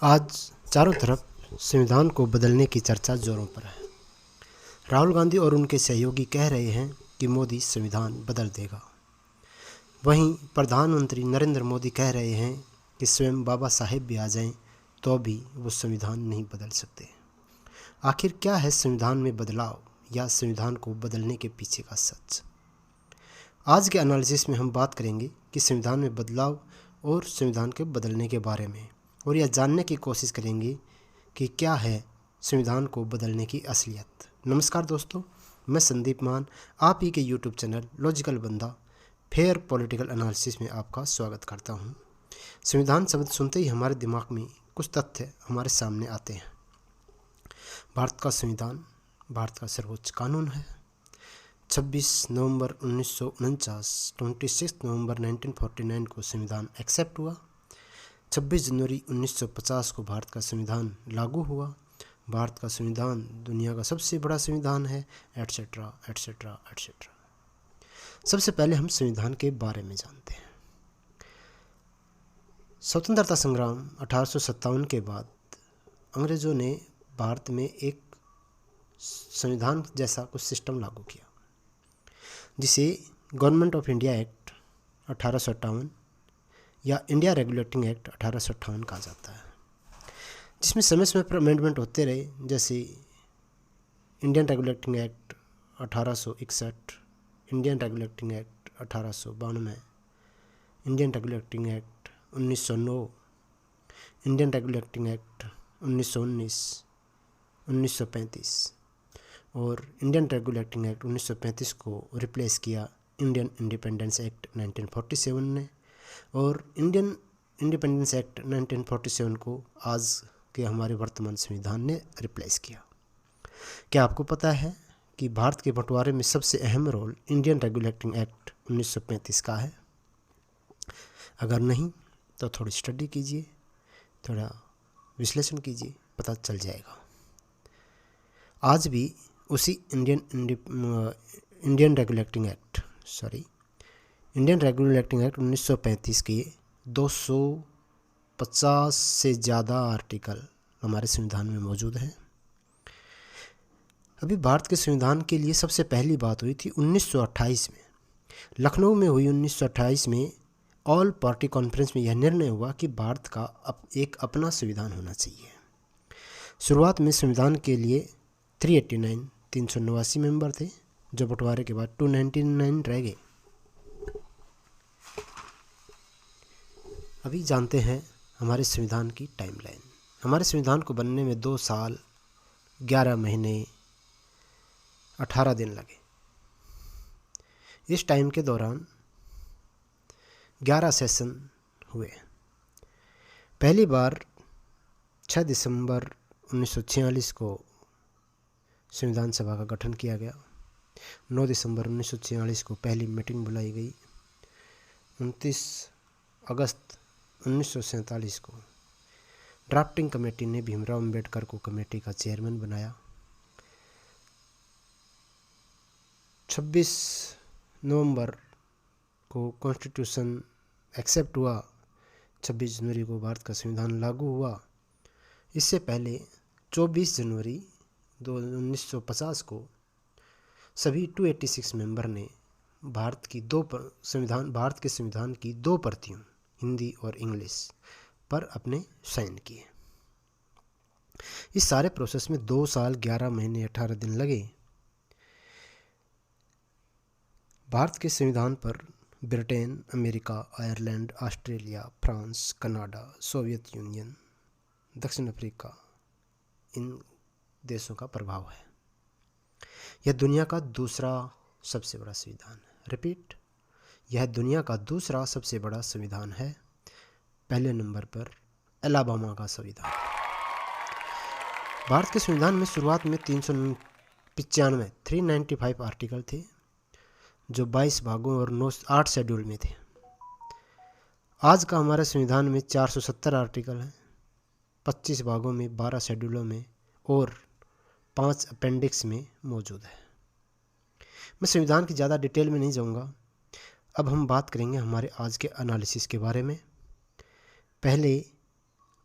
आज चारों तरफ संविधान को बदलने की चर्चा जोरों पर है। राहुल गांधी और उनके सहयोगी कह रहे हैं कि मोदी संविधान बदल देगा। वहीं प्रधानमंत्री नरेंद्र मोदी कह रहे हैं कि स्वयं बाबा साहेब भी आ जाएं तो भी वो संविधान नहीं बदल सकते। आखिर क्या है संविधान में बदलाव या संविधान को बदलने के पीछे का सच? आज के एनालिसिस में हम बात करेंगे कि संविधान में बदलाव और संविधान के बदलने के बारे में, और यह जानने की कोशिश करेंगे कि क्या है संविधान को बदलने की असलियत। नमस्कार दोस्तों, मैं संदीप मान आप ही के यूट्यूब चैनल लॉजिकल बंदा फेयर पॉलिटिकल एनालिसिस में आपका स्वागत करता हूं। संविधान शब्द सुनते ही हमारे दिमाग में कुछ तथ्य हमारे सामने आते हैं। भारत का संविधान भारत का सर्वोच्च कानून है। 26 नवंबर 1949 26 नवंबर 1949 को संविधान एक्सेप्ट हुआ। 26 जनवरी 1950 को भारत का संविधान लागू हुआ। भारत का संविधान दुनिया का सबसे बड़ा संविधान है, एटसेट्रा एटसेट्रा एटसेट्रा। सबसे पहले हम संविधान के बारे में जानते हैं। स्वतंत्रता संग्राम 1857 के बाद अंग्रेज़ों ने भारत में एक संविधान जैसा कुछ सिस्टम लागू किया, जिसे गवर्नमेंट ऑफ इंडिया एक्ट 1858 या इंडिया रेगुलेटिंग एक्ट 1858 कहा जाता है, जिसमें समय समय पर अमेंडमेंट होते रहे, जैसे Indian regulating act 1861, Indian regulating act 1892, Indian regulating act 1909, Indian regulating act 1919, 1935 और इंडियन रेगुलेटिंग एक्ट 1935 को रिप्लेस किया इंडियन इंडिपेंडेंस एक्ट 1947 ने, और इंडियन इंडिपेंडेंस एक्ट 1947 को आज के हमारे वर्तमान संविधान ने रिप्लेस किया। क्या आपको पता है कि भारत के बंटवारे में सबसे अहम रोल इंडियन रेगुलेटिंग एक्ट 1935 का है? अगर नहीं तो थोड़ी स्टडी कीजिए, थोड़ा विश्लेषण कीजिए, पता चल जाएगा। आज भी उसी इंडियन रेगुलेटिंग एक्ट 1935 के 250 से ज़्यादा आर्टिकल हमारे संविधान में मौजूद हैं। अभी भारत के संविधान के लिए सबसे पहली बात हुई थी 1928 में, लखनऊ में हुई 1928 में ऑल पार्टी कॉन्फ्रेंस में यह निर्णय हुआ कि भारत का एक अपना संविधान होना चाहिए। शुरुआत में संविधान के लिए 389 मेंबर थे, जो बंटवारे के बाद 299 रह गए। अभी जानते हैं हमारे संविधान की टाइमलाइन। हमारे संविधान को बनने में 2 साल 11 महीने 18 दिन लगे। इस टाइम के दौरान 11 सेशन हुए। पहली बार 6 दिसंबर 1946 को संविधान सभा का गठन किया गया। 9 दिसंबर 1946 को पहली मीटिंग बुलाई गई। 29 अगस्त 1947 को ड्राफ्टिंग कमेटी ने भीमराव अंबेडकर को कमेटी का चेयरमैन बनाया। 26 नवंबर को कॉन्स्टिट्यूशन एक्सेप्ट हुआ। 26 जनवरी को भारत का संविधान लागू हुआ। इससे पहले 24 जनवरी 1950 को सभी 286 मेंबर ने भारत के संविधान की 2 प्रतियों, हिंदी और इंग्लिश, पर अपने साइन किए। इस सारे प्रोसेस में 2 साल 11 महीने 18 दिन लगे। भारत के संविधान पर Britain, America, Ireland, Australia, France, Canada, Soviet union, दक्षिण अफ्रीका, इन देशों का प्रभाव है। यह दुनिया का दूसरा सबसे बड़ा संविधान है। रिपीट, यह दुनिया का दूसरा सबसे बड़ा संविधान है। पहले नंबर पर अलाबामा का संविधान। भारत के संविधान में शुरुआत में 395 आर्टिकल थे, जो 22 भागों और 8 शेड्यूल में थे। आज का हमारे संविधान में 470 आर्टिकल हैं, 25 भागों में, 12 शेड्यूलों में और 5 अपेंडिक्स में मौजूद है। मैं संविधान की ज़्यादा डिटेल में नहीं जाऊंगा। अब हम बात करेंगे हमारे आज के एनालिसिस के बारे में। पहले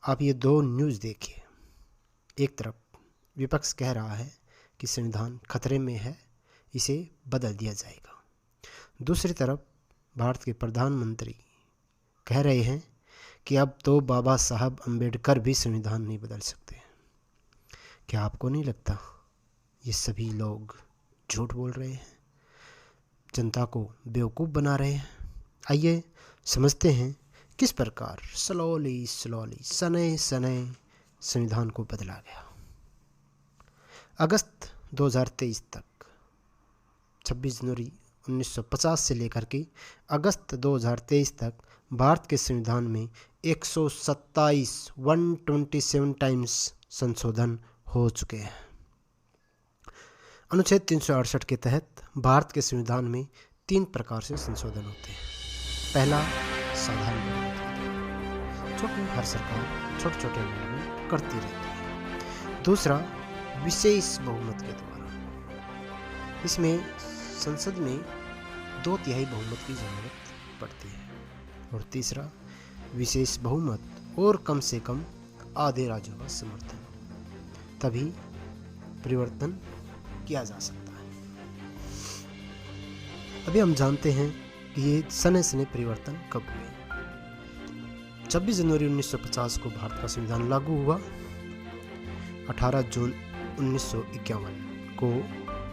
आप ये दो न्यूज़ देखिए। एक तरफ विपक्ष कह रहा है कि संविधान खतरे में है, इसे बदल दिया जाएगा। दूसरी तरफ भारत के प्रधानमंत्री कह रहे हैं कि अब तो बाबा साहब अम्बेडकर भी संविधान नहीं बदल सकते। क्या आपको नहीं लगता ये सभी लोग झूठ बोल रहे हैं, जनता को बेवकूफ़ बना रहे हैं? आइए समझते हैं किस प्रकार स्लोली सने संविधान को बदला गया। अगस्त 2023 तक, 26 जनवरी 1950 से लेकर के अगस्त 2023 तक भारत के संविधान में 127 टाइम्स संशोधन हो चुके हैं। अनुच्छेद 368 के तहत भारत के संविधान में 3 प्रकार से संशोधन होते हैं। पहला, साधारण बहुमत, जो कि हर सरकार छोटे छोटे अमेंडमेंट करती रहती है। दूसरा, विशेष बहुमत के द्वारा, इसमें संसद में 2/3 बहुमत की जरूरत पड़ती है। और तीसरा, विशेष बहुमत और कम से कम आधे राज्यों का समर्थन, तभी परिवर्तन किया जा सकता है। अभी हम जानते हैं कि ये सने परिवर्तन कब हुए। 26 जनवरी 1950 को भारत का संविधान लागू हुआ। 18 जून 1951 को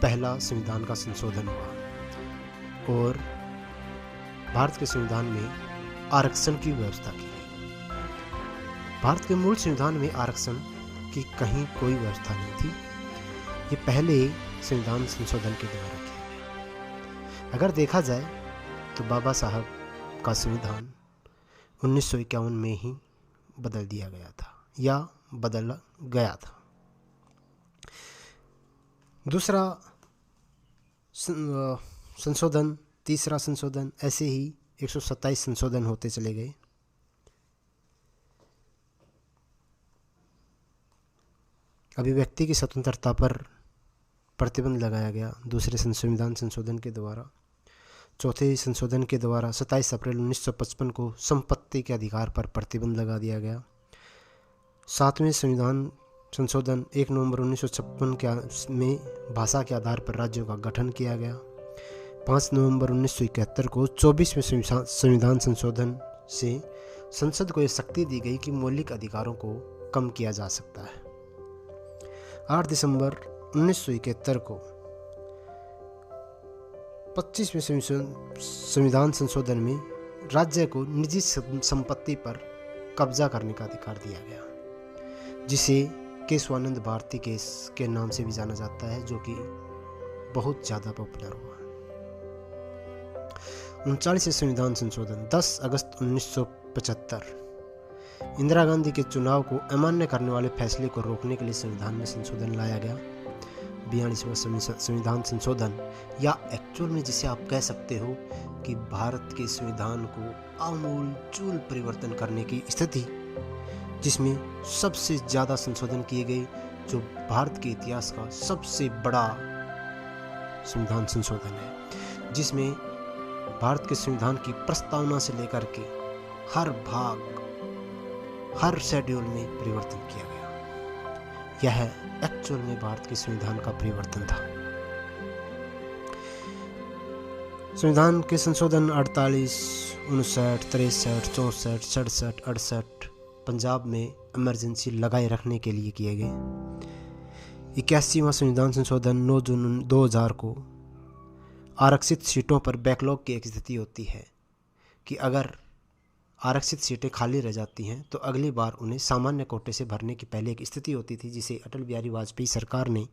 पहला संविधान का संशोधन हुआ और भारत के संविधान में आरक्षण की व्यवस्था की गई। भारत के मूल संविधान में आरक्षण की कहीं कोई व्यवस्था नहीं थी। ये पहले संविधान संशोधन के द्वारा किया गया। अगर देखा जाए तो बाबा साहब का संविधान 1951 में ही बदल दिया गया था या बदला गया था। दूसरा संशोधन, तीसरा संशोधन, ऐसे ही 127 संशोधन होते चले गए। अभिव्यक्ति की स्वतंत्रता पर प्रतिबंध लगाया गया दूसरे संविधान संशोधन के द्वारा। चौथे संशोधन के द्वारा 27 अप्रैल 1955 को संपत्ति के अधिकार पर प्रतिबंध लगा दिया गया। 7वें संविधान संशोधन 1 नवंबर 1956 में भाषा के आधार पर राज्यों का गठन किया गया। 5 नवंबर 1971 को 24वें संविधान संशोधन से संसद को यह शक्ति दी गई कि मौलिक अधिकारों को कम किया जा सकता है। 8 दिसंबर 1971 को 25वें संविधान संशोधन में राज्य को निजी संपत्ति पर कब्जा करने का अधिकार दिया गया, जिसे केशवानंद भारती केस के नाम से भी जाना जाता है, जो कि बहुत ज़्यादा पॉपुलर हुआ। 39वें संविधान संशोधन 10 अगस्त 1975 इंदिरा गांधी के चुनाव को अमान्य करने वाले फैसले को रोकने के लिए संविधान में संशोधन लाया गया। 42वां संविधान संशोधन, या एक्चुअल में जिसे आप कह सकते हो कि भारत के संविधान को आमूलचूल परिवर्तन करने की स्थिति, जिसमें सबसे ज़्यादा संशोधन किए गए, जो भारत के इतिहास का सबसे बड़ा संविधान संशोधन है, जिसमें भारत के संविधान की प्रस्तावना से लेकर के हर भाग, हर शेड्यूल में परिवर्तन किया गया। यह एक्चुअल में भारत के संविधान का परिवर्तन था। संविधान के संशोधन 48, 59, 63, 64, 67, 68 पंजाब में इमरजेंसी लगाए रखने के लिए किए गए। 81वां संविधान संशोधन 9 जून 2000 को आरक्षित सीटों पर बैकलॉग की एक स्थिति होती है कि अगर आरक्षित सीटें खाली रह जाती हैं तो अगली बार उन्हें सामान्य कोटे से भरने की पहले एक स्थिति होती थी, जिसे अटल बिहारी वाजपेयी सरकार ने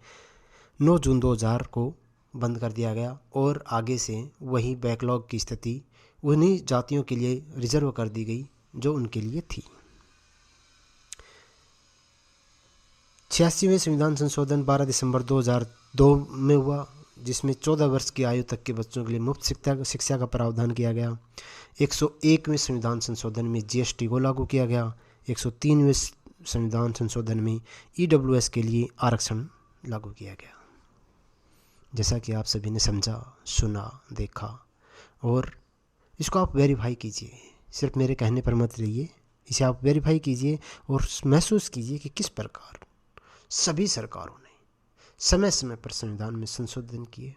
9 जून 2000 को बंद कर दिया गया और आगे से वही बैकलॉग की स्थिति उन्हीं जातियों के लिए रिजर्व कर दी गई जो उनके लिए थी। 86वें संविधान संशोधन 12 दिसंबर 2002 में हुआ, जिसमें 14 वर्ष की आयु तक के बच्चों के लिए मुफ्त शिक्षा का प्रावधान किया गया। 101वें संविधान संशोधन में जीएसटी को लागू किया गया। 103वें संविधान संशोधन में ईडब्ल्यूएस के लिए आरक्षण लागू किया गया। जैसा कि आप सभी ने समझा, सुना, देखा, और इसको आप वेरीफाई कीजिए, सिर्फ मेरे कहने पर मत रहिए, इसे आप वेरीफाई कीजिए और महसूस कीजिए कि किस प्रकार सभी सरकारों ने समय समय पर संविधान में संशोधन किए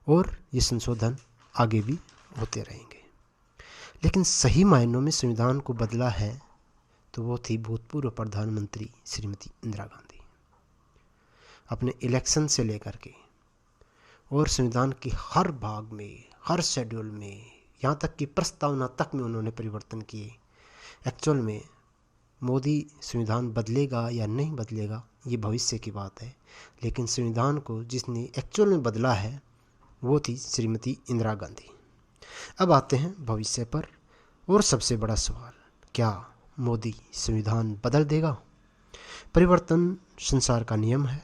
और ये संशोधन आगे भी होते रहेंगे। लेकिन सही मायनों में संविधान को बदला है तो वो थी भूतपूर्व प्रधानमंत्री श्रीमती इंदिरा गांधी। अपने इलेक्शन से लेकर के और संविधान के हर भाग में, हर शेड्यूल में, यहाँ तक कि प्रस्तावना तक में उन्होंने परिवर्तन किए। एक्चुअल में मोदी संविधान बदलेगा या नहीं बदलेगा ये भविष्य की बात है, लेकिन संविधान को जिसने एक्चुअल में बदला है वो थी श्रीमती इंदिरा गांधी। अब आते हैं भविष्य पर और सबसे बड़ा सवाल, क्या मोदी संविधान बदल देगा? परिवर्तन संसार का नियम है,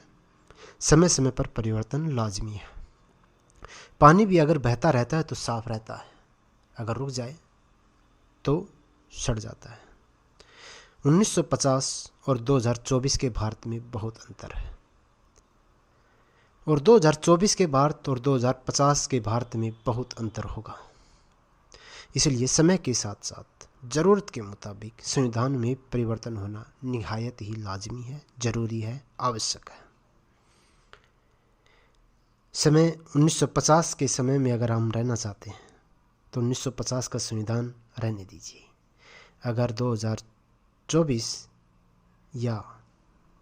समय समय पर परिवर्तन लाजमी है। पानी भी अगर बहता रहता है तो साफ रहता है, अगर रुक जाए तो सड़ जाता है। 1950 और 2024 के भारत में बहुत अंतर है और 2024 के भारत और 2050 के भारत में बहुत अंतर होगा। इसलिए समय के साथ साथ ज़रूरत के मुताबिक संविधान में परिवर्तन होना निहायत ही लाजमी है, ज़रूरी है, आवश्यक है। समय 1950 के समय में अगर हम रहना चाहते हैं तो 1950 का संविधान रहने दीजिए। अगर 2024 या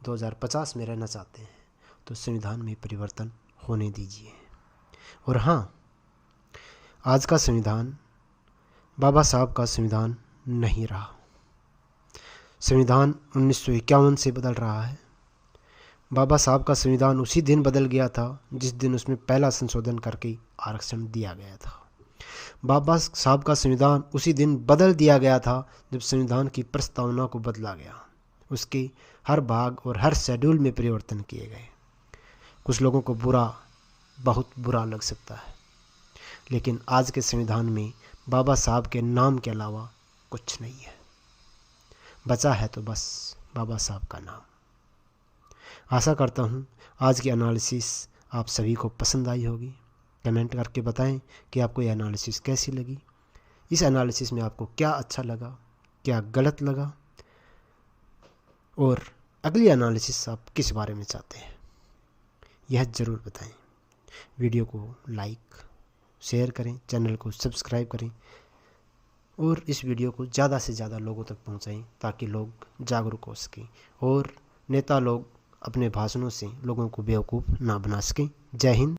2050 में रहना चाहते हैं तो संविधान में परिवर्तन होने दीजिए। और हाँ, आज का संविधान बाबा साहब का संविधान नहीं रहा। संविधान 1951 से बदल रहा है। बाबा साहब का संविधान उसी दिन बदल गया था जिस दिन उसमें पहला संशोधन करके आरक्षण दिया गया था। बाबा साहब का संविधान उसी दिन बदल दिया गया था जब संविधान की प्रस्तावना को बदला गया। उसके हर भाग और हर शेड्यूल में परिवर्तन किए गए। कुछ लोगों को बहुत बुरा लग सकता है, लेकिन आज के संविधान में बाबा साहब के नाम के अलावा कुछ नहीं है। बचा है तो बस बाबा साहब का नाम। आशा करता हूँ आज की एनालिसिस आप सभी को पसंद आई होगी। कमेंट करके बताएं कि आपको यह एनालिसिस कैसी लगी। इस एनालिसिस में आपको क्या अच्छा लगा, क्या गलत लगा, और अगली एनालिसिस आप किस बारे में चाहते हैं, यह ज़रूर बताएं। वीडियो को लाइक शेयर करें, चैनल को सब्सक्राइब करें और इस वीडियो को ज़्यादा से ज़्यादा लोगों तक पहुंचाएं ताकि लोग जागरूक हो सकें और नेता लोग अपने भाषणों से लोगों को बेवकूफ़ ना बना सकें। जय हिंद।